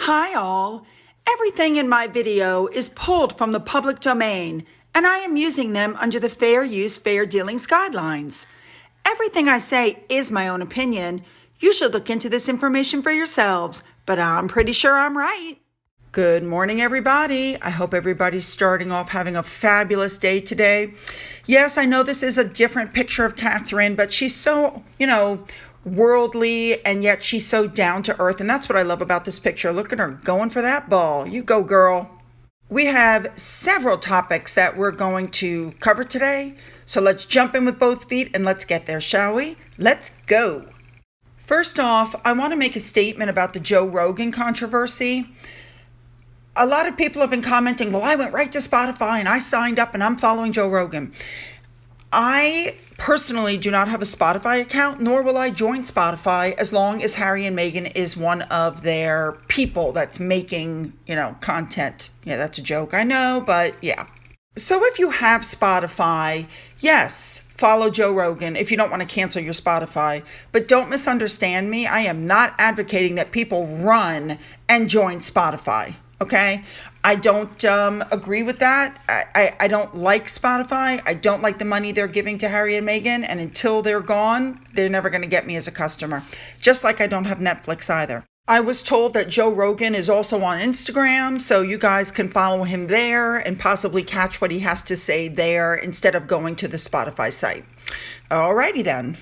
Hi all! Everything in my video is pulled from the public domain, and I am using them under the Fair Use, Fair Dealings guidelines. Everything I say is my own opinion. You should look into this information for yourselves, but I'm pretty sure I'm right. Good morning, everybody. I hope everybody's starting off having a fabulous day today. Yes, I know this is a different picture of Catherine, but she's so, worldly, and yet she's so down to earth. And that's what I love about this picture. Look at her going for that ball. You go, girl. We have several topics that we're going to cover today. So let's jump in with both feet and let's get there, shall we? Let's go. First off, I want to make a statement about the Joe Rogan controversy. A lot of people have been commenting, well, I went right to Spotify and I signed up and I'm following Joe Rogan. I personally do not have a Spotify account, nor will I join Spotify as long as Harry and Meghan is one of their people that's making, content. Yeah, that's a joke, I know, but yeah. So if you have Spotify, yes, follow Joe Rogan if you don't want to cancel your Spotify. But don't misunderstand me. I am not advocating that people run and join Spotify. Okay, I don't agree with that. I don't like Spotify. I don't like the money they're giving to Harry and Meghan. And until they're gone, they're never going to get me as a customer. Just like I don't have Netflix either. I was told that Joe Rogan is also on Instagram, so you guys can follow him there and possibly catch what he has to say there instead of going to the Spotify site. Alrighty then.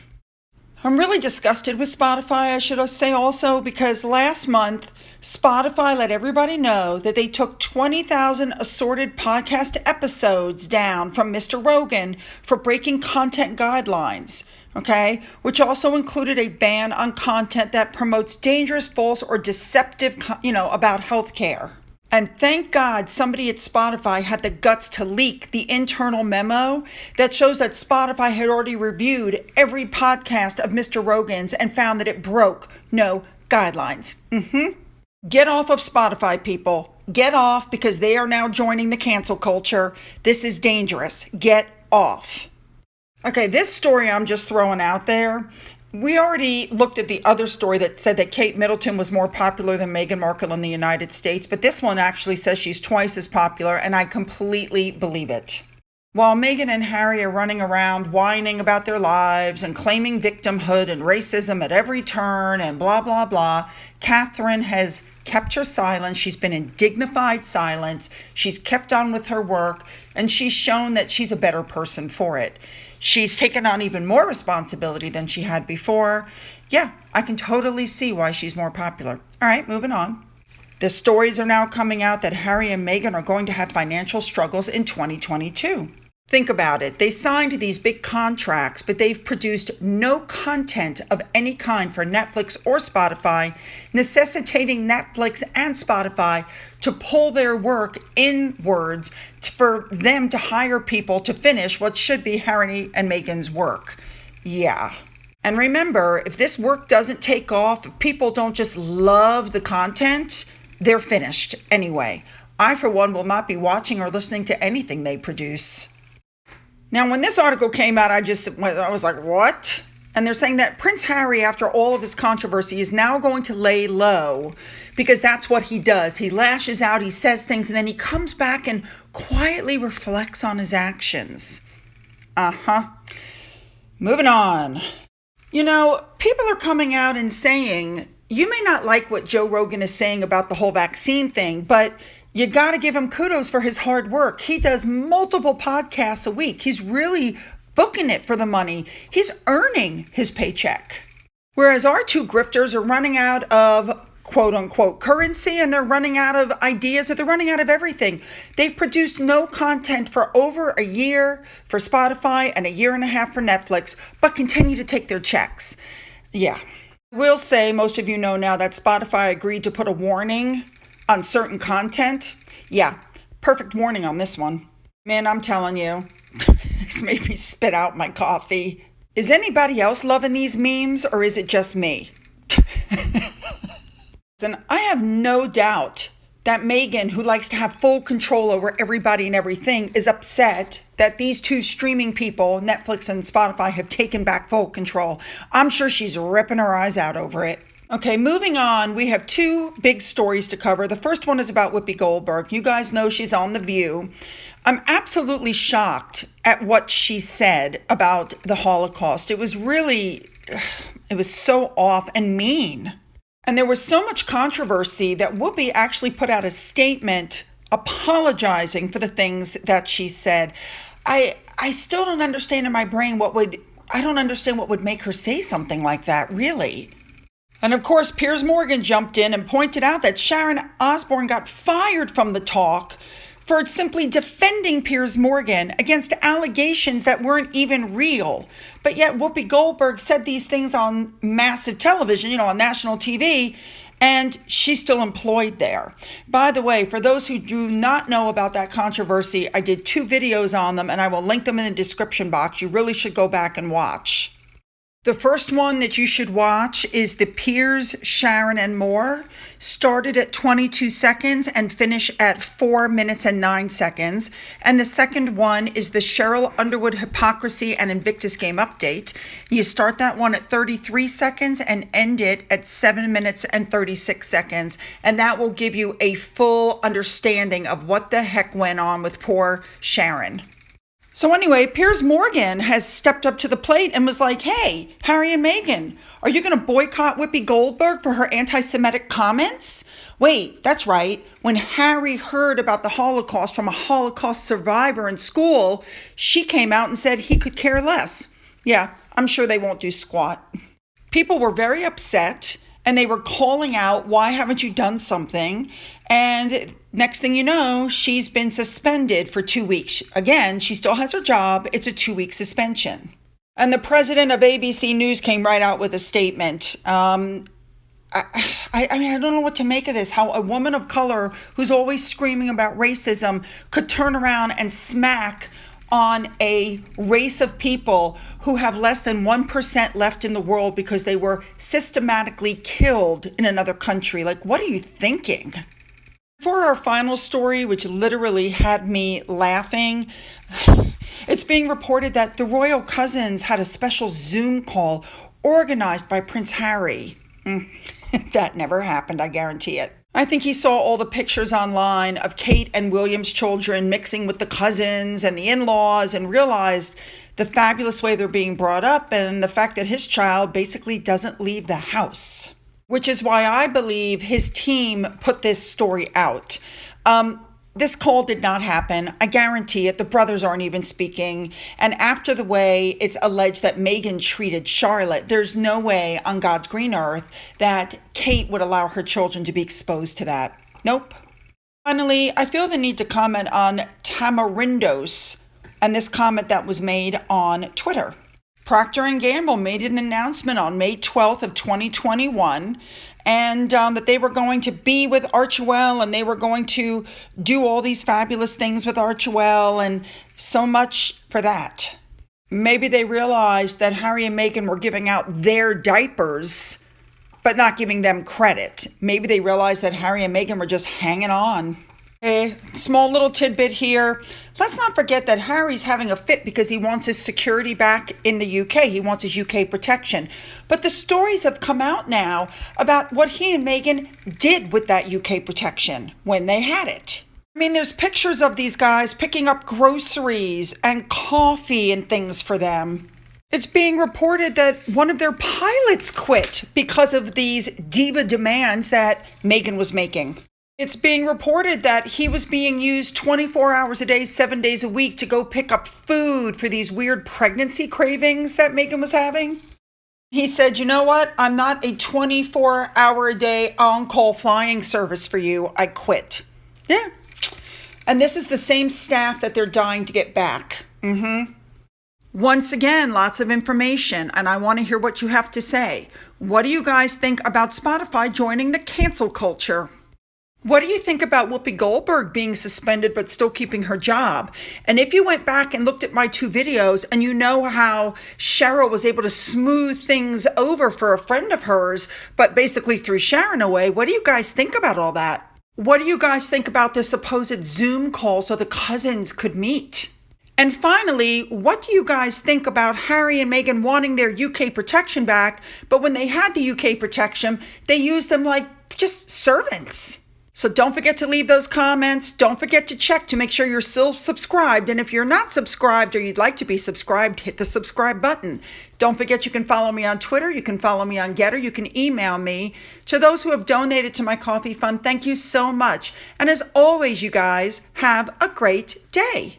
I'm really disgusted with Spotify, I should say also, because last month, Spotify let everybody know that they took 20,000 assorted podcast episodes down from Mr. Rogan for breaking content guidelines, okay? Which also included a ban on content that promotes dangerous, false, or deceptive, about healthcare. And thank God somebody at Spotify had the guts to leak the internal memo that shows that Spotify had already reviewed every podcast of Mr. Rogan's and found that it broke no guidelines. Get off of Spotify, people. Get off, because they are now joining the cancel culture. This is dangerous. Get off. Okay, this story I'm just throwing out there. We already looked at the other story that said that Kate Middleton was more popular than Meghan Markle in the United States, but this one actually says she's twice as popular, and I completely believe it. While Meghan and Harry are running around whining about their lives and claiming victimhood and racism at every turn and blah, blah, blah, Catherine has kept her silence. She's been in dignified silence. She's kept on with her work, and she's shown that she's a better person for it. She's taken on even more responsibility than she had before. Yeah, I can totally see why she's more popular. All right, moving on. The stories are now coming out that Harry and Meghan are going to have financial struggles in 2022. Think about it. They signed these big contracts, but they've produced no content of any kind for Netflix or Spotify, necessitating Netflix and Spotify to pull their work inwards for them to hire people to finish what should be Harry and Meghan's work. Yeah. And remember, if this work doesn't take off, if people don't just love the content, they're finished anyway. I, for one, will not be watching or listening to anything they produce. Now, when this article came out, I was like, what? And they're saying that Prince Harry, after all of his controversy, is now going to lay low because that's what he does. He lashes out, he says things, and then he comes back and quietly reflects on his actions. Moving on. People are coming out and saying, you may not like what Joe Rogan is saying about the whole vaccine thing, but you got to give him kudos for his hard work. He does multiple podcasts a week. He's really booking it for the money. He's earning his paycheck. Whereas our two grifters are running out of quote unquote currency, and they're running out of ideas, and they're running out of everything. They've produced no content for over a year for Spotify and a year and a half for Netflix, but continue to take their checks. Yeah. I will say, most of you know now that Spotify agreed to put a warning on certain content. Yeah, perfect warning on this one. Man, I'm telling you, this made me spit out my coffee. Is anybody else loving these memes, or is it just me? And I have no doubt that Meghan, who likes to have full control over everybody and everything, is upset that these two streaming people, Netflix and Spotify, have taken back full control. I'm sure she's ripping her eyes out over it. Okay, moving on, we have two big stories to cover. The first one is about Whoopi Goldberg. You guys know she's on The View. I'm absolutely shocked at what she said about the Holocaust. It was so off and mean. And there was so much controversy that Whoopi actually put out a statement apologizing for the things that she said. I still don't understand in my brain I don't understand what would make her say something like that, really. And of course, Piers Morgan jumped in and pointed out that Sharon Osbourne got fired from the talk for simply defending Piers Morgan against allegations that weren't even real. But yet Whoopi Goldberg said these things on massive television, on national TV, and she's still employed there. By the way, for those who do not know about that controversy, I did 2 videos on them, and I will link them in the description box. You really should go back and watch. The first one that you should watch is the Piers, Sharon, and More. Started at 22 seconds and finish at 4 minutes and 9 seconds. And the second one is the Cheryl Underwood Hypocrisy and Invictus Game Update. You start that one at 33 seconds and end it at 7 minutes and 36 seconds. And that will give you a full understanding of what the heck went on with poor Sharon. So anyway, Piers Morgan has stepped up to the plate and was like, hey, Harry and Meghan, are you going to boycott Whoopi Goldberg for her anti-Semitic comments? Wait, that's right. When Harry heard about the Holocaust from a Holocaust survivor in school, she came out and said he could care less. Yeah, I'm sure they won't do squat. People were very upset and they were calling out, why haven't you done something? And next thing you know, she's been suspended for 2 weeks. Again, she still has her job. It's a 2-week suspension. And the president of ABC News came right out with a statement. I mean, I don't know what to make of this, how a woman of color who's always screaming about racism could turn around and smack on a race of people who have less than 1% left in the world because they were systematically killed in another country. Like, what are you thinking? For our final story, which literally had me laughing, it's being reported that the royal cousins had a special Zoom call organized by Prince Harry. That never happened, I guarantee it. I think he saw all the pictures online of Kate and William's children mixing with the cousins and the in-laws and realized the fabulous way they're being brought up and the fact that his child basically doesn't leave the house, which is why I believe his team put this story out. This call did not happen. I guarantee it. The brothers aren't even speaking. And after the way it's alleged that Meghan treated Charlotte, there's no way on God's green earth that Kate would allow her children to be exposed to that. Nope. Finally, I feel the need to comment on Tamarindos and this comment that was made on Twitter. Procter & Gamble made an announcement on May 12th of 2021 and that they were going to be with Archewell and they were going to do all these fabulous things with Archewell, and so much for that. Maybe they realized that Harry and Meghan were giving out their diapers but not giving them credit. Maybe they realized that Harry and Meghan were just hanging on. A small little tidbit here. Let's not forget that Harry's having a fit because he wants his security back in the UK. He wants his UK protection. But the stories have come out now about what he and Meghan did with that UK protection when they had it. I mean, there's pictures of these guys picking up groceries and coffee and things for them. It's being reported that one of their pilots quit because of these diva demands that Meghan was making. It's being reported that he was being used 24 hours a day, 7 days a week to go pick up food for these weird pregnancy cravings that Meghan was having. He said, you know what? I'm not a 24-hour-a-day on-call flying service for you. I quit. Yeah. And this is the same staff that they're dying to get back. Once again, lots of information, and I want to hear what you have to say. What do you guys think about Spotify joining the cancel culture? What do you think about Whoopi Goldberg being suspended but still keeping her job? And if you went back and looked at my 2 videos and you know how Cheryl was able to smooth things over for a friend of hers, but basically threw Sharon away, what do you guys think about all that? What do you guys think about the supposed Zoom call so the cousins could meet? And finally, what do you guys think about Harry and Meghan wanting their UK protection back, but when they had the UK protection, they used them like just servants? So don't forget to leave those comments. Don't forget to check to make sure you're still subscribed. And if you're not subscribed or you'd like to be subscribed, hit the subscribe button. Don't forget you can follow me on Twitter. You can follow me on Getter. You can email me. To those who have donated to my coffee fund, thank you so much. And as always, you guys, have a great day.